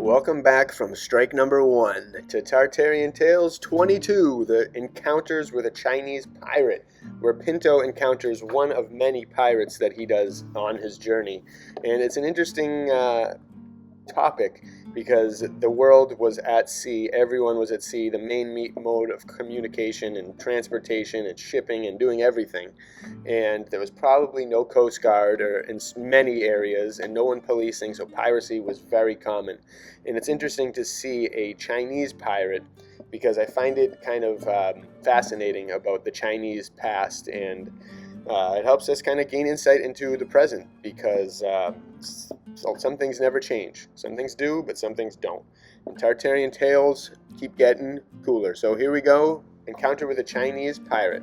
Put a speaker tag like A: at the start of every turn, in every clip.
A: Welcome back from strike number 1 to Tartarian Tales 22, the encounters with a Chinese pirate, where Pinto encounters one of many pirates that he does on his journey. And it's an interesting topic because the world was at sea, everyone was at sea, the main mode of communication and transportation and shipping and doing everything. And there was probably no Coast Guard or in many areas and no one policing, so piracy was very common. And it's interesting to see a Chinese pirate because I find it kind of fascinating about the Chinese past, and it helps us kind of gain insight into the present because some things never change. Some things do, but some things don't. And Tartarian tales keep getting cooler. So here we go, encounter with a Chinese pirate.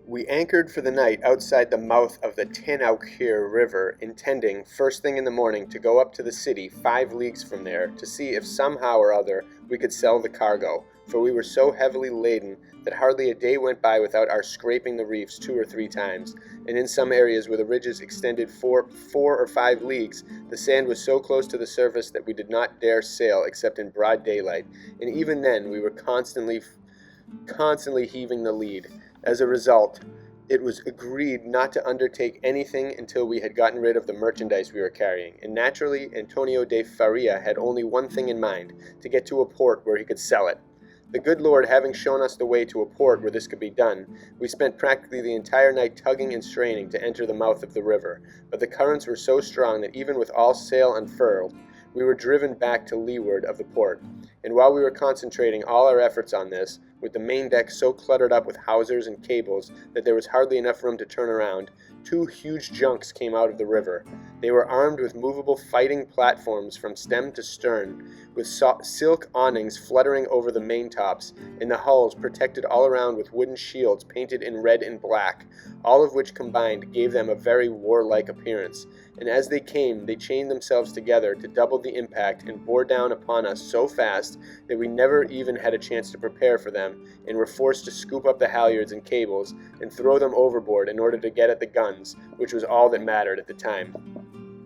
A: We anchored for the night outside the mouth of the Tinaukir River, intending, first thing in the morning, to go up to the city 5 leagues from there to see if somehow or other we could sell the cargo, for we were so heavily laden that hardly a day went by without our scraping the reefs 2 or 3 times, and in some areas where the ridges extended 4 or 5 leagues, the sand was so close to the surface that we did not dare sail except in broad daylight, and even then we were constantly heaving the lead. As a result, it was agreed not to undertake anything until we had gotten rid of the merchandise we were carrying, and naturally Antonio de Faria had only one thing in mind, to get to a port where he could sell it. The good Lord having shown us the way to a port where this could be done, we spent practically the entire night tugging and straining to enter the mouth of the river, but the currents were so strong that even with all sail unfurled, we were driven back to leeward of the port, and while we were concentrating all our efforts on this, with the main deck so cluttered up with hawsers and cables that there was hardly enough room to turn around, 2 huge junks came out of the river. They were armed with movable fighting platforms from stem to stern, with silk awnings fluttering over the maintops, and the hulls protected all around with wooden shields painted in red and black, all of which combined gave them a very warlike appearance. And as they came, they chained themselves together to double the impact and bore down upon us so fast that we never even had a chance to prepare for them, and were forced to scoop up the halyards and cables and throw them overboard in order to get at the guns, which was all that mattered at the time.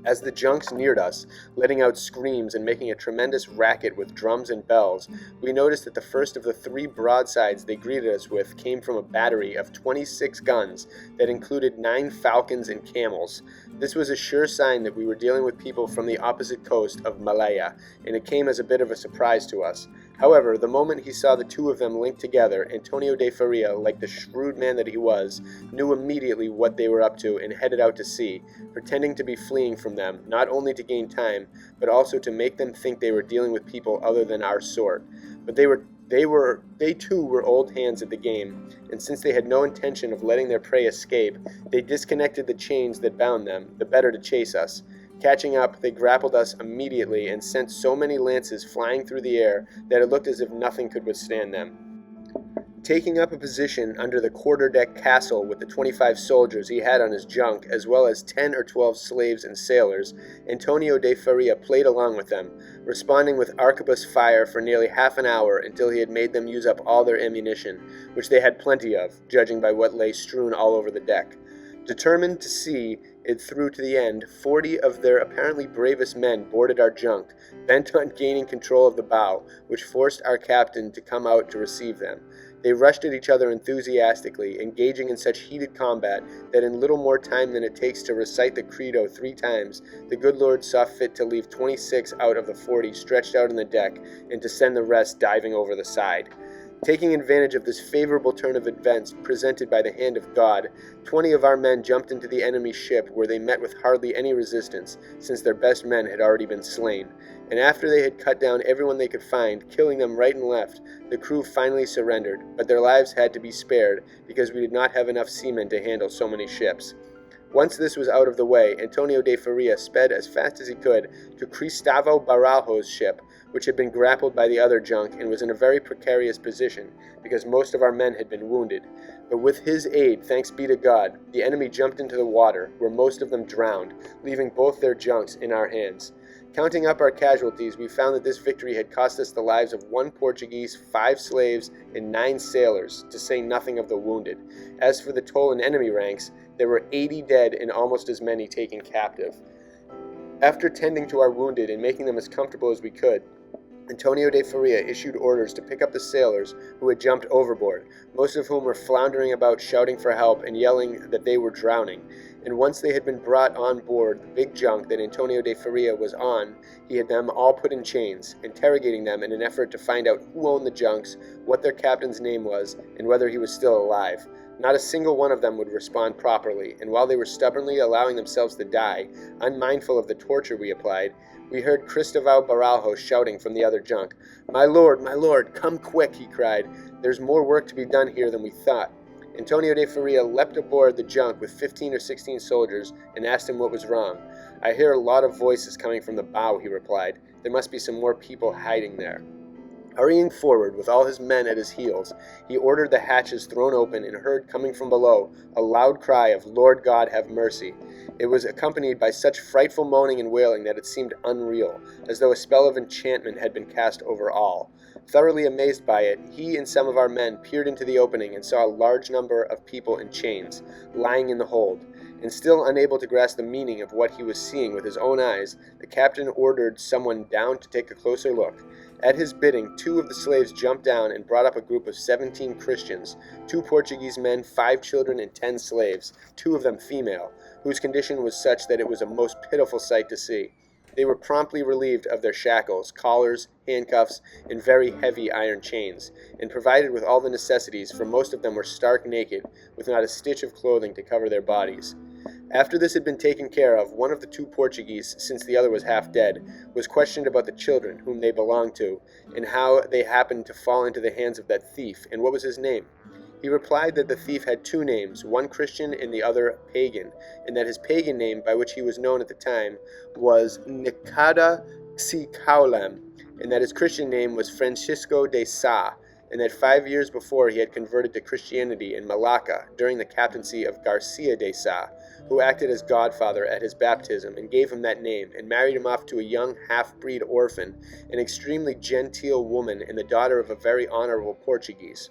A: As the junks neared us, letting out screams and making a tremendous racket with drums and bells, we noticed that the first of the 3 broadsides they greeted us with came from a battery of 26 guns that included 9 falcons and camels. This was a sure sign that we were dealing with people from the opposite coast of Malaya, and it came as a bit of a surprise to us. However, the moment he saw the 2 of them linked together, Antonio de Faria, like the shrewd man that he was, knew immediately what they were up to and headed out to sea, pretending to be fleeing from them, not only to gain time, but also to make them think they were dealing with people other than our sort. But they too were old hands at the game, and since they had no intention of letting their prey escape, they disconnected the chains that bound them, the better to chase us. Catching up, they grappled us immediately and sent so many lances flying through the air that it looked as if nothing could withstand them. Taking up a position under the quarter-deck castle with the 25 soldiers he had on his junk, as well as 10 or 12 slaves and sailors, Antonio de Faria played along with them, responding with arquebus fire for nearly half an hour until he had made them use up all their ammunition, which they had plenty of, judging by what lay strewn all over the deck. Determined to see it through to the end, 40 of their apparently bravest men boarded our junk, bent on gaining control of the bow, which forced our captain to come out to receive them. They rushed at each other enthusiastically, engaging in such heated combat that in little more time than it takes to recite the credo 3 times, the good Lord saw fit to leave 26 out of the 40 stretched out on the deck and to send the rest diving over the side. Taking advantage of this favorable turn of events presented by the hand of God, 20 of our men jumped into the enemy's ship, where they met with hardly any resistance, since their best men had already been slain. And after they had cut down everyone they could find, killing them right and left, the crew finally surrendered, but their lives had to be spared because we did not have enough seamen to handle so many ships. Once this was out of the way, Antonio de Faria sped as fast as he could to Cristavo Barajo's ship, which had been grappled by the other junk and was in a very precarious position because most of our men had been wounded. But with his aid, thanks be to God, the enemy jumped into the water, where most of them drowned, leaving both their junks in our hands. Counting up our casualties, we found that this victory had cost us the lives of 1 Portuguese, 5 slaves, and 9 sailors, to say nothing of the wounded. As for the toll in enemy ranks, there were 80 dead and almost as many taken captive. After tending to our wounded and making them as comfortable as we could, Antonio de Faria issued orders to pick up the sailors who had jumped overboard, most of whom were floundering about shouting for help and yelling that they were drowning. And once they had been brought on board the big junk that Antonio de Faria was on, he had them all put in chains, interrogating them in an effort to find out who owned the junks, what their captain's name was, and whether he was still alive. Not a single one of them would respond properly, and while they were stubbornly allowing themselves to die, unmindful of the torture we applied, we heard Cristobal Barajo shouting from the other junk. My lord, come quick," he cried. "There's more work to be done here than we thought." Antonio de Faria leapt aboard the junk with 15 or 16 soldiers and asked him what was wrong. "I hear a lot of voices coming from the bow," he replied. "There must be some more people hiding there." Hurrying forward with all his men at his heels, he ordered the hatches thrown open and heard coming from below a loud cry of "Lord God, have mercy." It was accompanied by such frightful moaning and wailing that it seemed unreal, as though a spell of enchantment had been cast over all. Thoroughly amazed by it, he and some of our men peered into the opening and saw a large number of people in chains, lying in the hold. And still unable to grasp the meaning of what he was seeing with his own eyes, the captain ordered someone down to take a closer look. At his bidding, 2 of the slaves jumped down and brought up a group of 17 Christians, 2 Portuguese men, 5 children, and 10 slaves, 2 of them female, whose condition was such that it was a most pitiful sight to see. They were promptly relieved of their shackles, collars, handcuffs, and very heavy iron chains, and provided with all the necessities, for most of them were stark naked, with not a stitch of clothing to cover their bodies. After this had been taken care of, one of the 2 Portuguese, since the other was half dead, was questioned about the children whom they belonged to, and how they happened to fall into the hands of that thief, and what was his name. He replied that the thief had 2 names, one Christian and the other pagan, and that his pagan name, by which he was known at the time, was Nicada Xicaulam, and that his Christian name was Francisco de Sá, and that 5 years before he had converted to Christianity in Malacca during the captaincy of Garcia de Sá, who acted as godfather at his baptism and gave him that name, and married him off to a young half-breed orphan, an extremely genteel woman and the daughter of a very honorable Portuguese,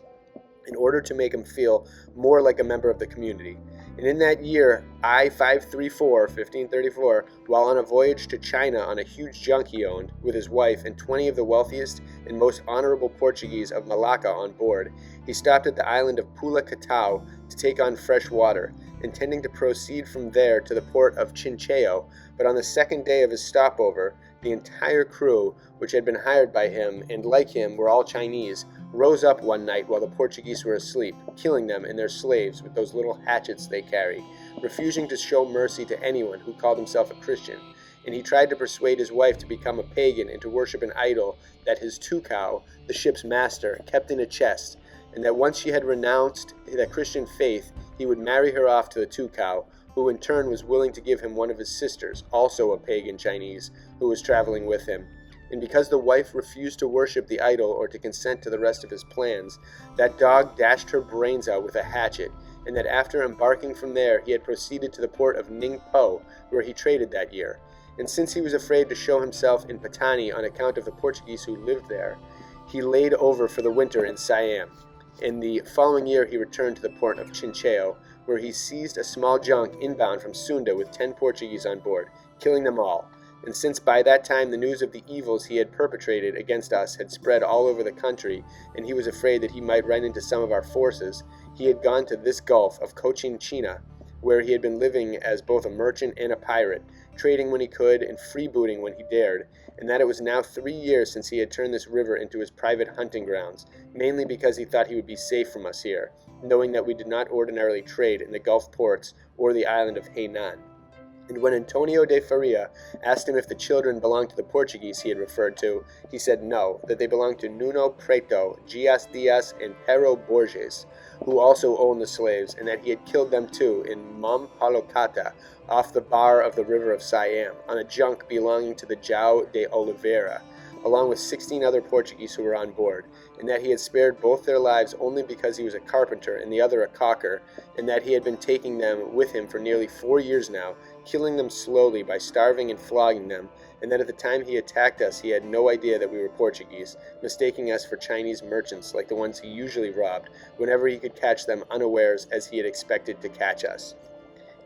A: in order to make him feel more like a member of the community. And in that year, I-534, 1534, while on a voyage to China on a huge junk he owned, with his wife and 20 of the wealthiest and most honorable Portuguese of Malacca on board, he stopped at the island of Pulacatao to take on fresh water, intending to proceed from there to the port of Chincheo, but on the second day of his stopover, the entire crew, which had been hired by him, and like him were all Chinese, rose up one night while the Portuguese were asleep, killing them and their slaves with those little hatchets they carry, refusing to show mercy to anyone who called himself a Christian. And he tried to persuade his wife to become a pagan and to worship an idol that his tukao, the ship's master, kept in a chest, and that once she had renounced the Christian faith, he would marry her off to the tukao, who in turn was willing to give him one of his sisters, also a pagan Chinese, who was traveling with him. And because the wife refused to worship the idol or to consent to the rest of his plans, that dog dashed her brains out with a hatchet, and that after embarking from there he had proceeded to the port of Ningpo, where he traded that year. And since he was afraid to show himself in Patani on account of the Portuguese who lived there, he laid over for the winter in Siam. In the following year he returned to the port of Chincheo, where he seized a small junk inbound from Sunda with 10 Portuguese on board, killing them all. And since by that time the news of the evils he had perpetrated against us had spread all over the country, and he was afraid that he might run into some of our forces, he had gone to this gulf of Cochin China, where he had been living as both a merchant and a pirate, trading when he could and freebooting when he dared, and that it was now 3 years since he had turned this river into his private hunting grounds, mainly because he thought he would be safe from us here, knowing that we did not ordinarily trade in the Gulf ports or the island of Hainan. And when Antonio de Faria asked him if the children belonged to the Portuguese he had referred to, he said no, that they belonged to Nuno Preto, Gias Dias, and Pero Borges, who also owned the slaves, and that he had killed them too in Mampalocata, off the bar of the river of Siam, on a junk belonging to the João de Oliveira, along with 16 other Portuguese who were on board, and that he had spared both their lives only because he was a carpenter and the other a caulker, and that he had been taking them with him for nearly 4 years now, killing them slowly by starving and flogging them, and that at the time he attacked us he had no idea that we were Portuguese, mistaking us for Chinese merchants like the ones he usually robbed, whenever he could catch them unawares as he had expected to catch us.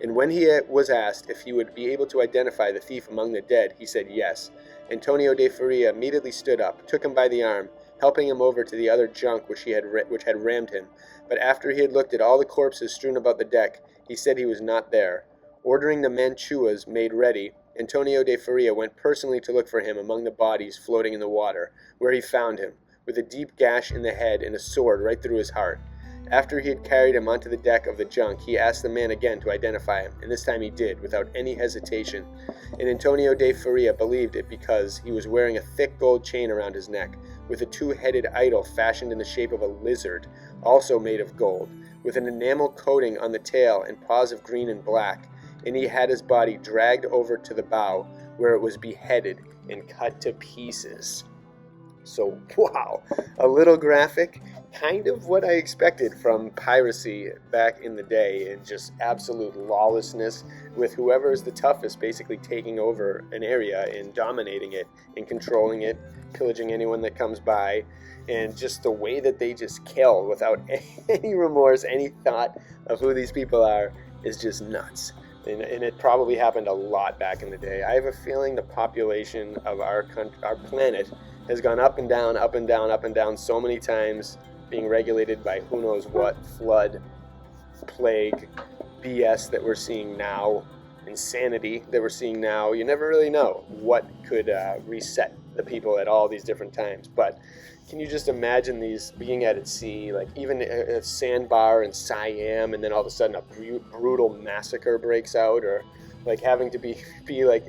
A: And when he was asked if he would be able to identify the thief among the dead, he said yes. Antonio de Faria immediately stood up, took him by the arm, helping him over to the other junk which had rammed him. But after he had looked at all the corpses strewn about the deck, he said he was not there. Ordering the mantuas made ready, Antonio de Faria went personally to look for him among the bodies floating in the water, where he found him, with a deep gash in the head and a sword right through his heart. After he had carried him onto the deck of the junk, he asked the man again to identify him, and this time he did, without any hesitation. And Antonio de Faria believed it because he was wearing a thick gold chain around his neck, with a two-headed idol fashioned in the shape of a lizard, also made of gold, with an enamel coating on the tail and paws of green and black, and he had his body dragged over to the bow, where it was beheaded and cut to pieces. So, wow, a little graphic, kind of what I expected from piracy back in the day, and just absolute lawlessness, with whoever is the toughest basically taking over an area and dominating it and controlling it, pillaging anyone that comes by, and just the way that they just kill without any remorse, any thought of who these people are is just nuts. And it probably happened a lot back in the day. I have a feeling the population of our planet has gone up and down, up and down, up and down so many times, being regulated by who knows what, flood, plague, BS that we're seeing now, insanity that we're seeing now. You never really know what could reset the people at all these different times. But can you just imagine these being at sea, like even a sandbar in Siam, and then all of a sudden a brutal massacre breaks out, or like having to be like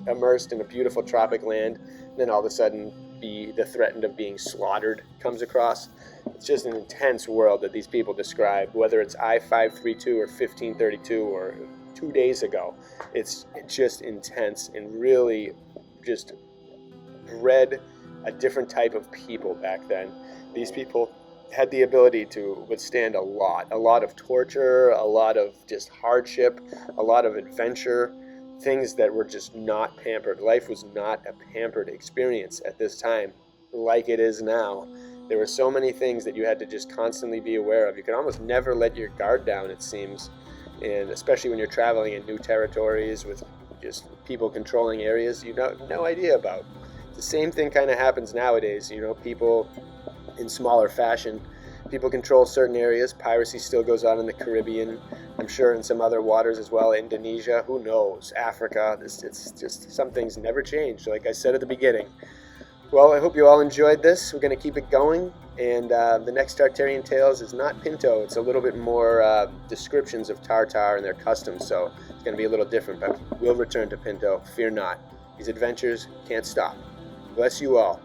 A: immersed in a beautiful tropic land, and then all of a sudden be the threat of being slaughtered comes across. It's just an intense world that these people describe, whether it's I-532 or 1532 or 2 days ago. It's just intense and really just bred a different type of people back then. These people had the ability to withstand a lot of torture, a lot of just hardship, a lot of adventure, things that were just not pampered. Life was not a pampered experience at this time like it is now. There were so many things that you had to just constantly be aware of. You could almost never let your guard down, it seems, and especially when you're traveling in new territories with just people controlling areas you have no idea about. The same thing kind of happens nowadays. People in smaller fashion, people control certain areas. Piracy still goes on in the Caribbean, I'm sure in some other waters as well, Indonesia, who knows, Africa. It's just, some things never change, like I said at the beginning. Well, I hope you all enjoyed this. We're going to keep it going, and the next Tartarian Tales is not Pinto. It's a little bit more descriptions of Tartar and their customs, so it's going to be a little different, but we'll return to Pinto. Fear not. These adventures can't stop. Bless you all.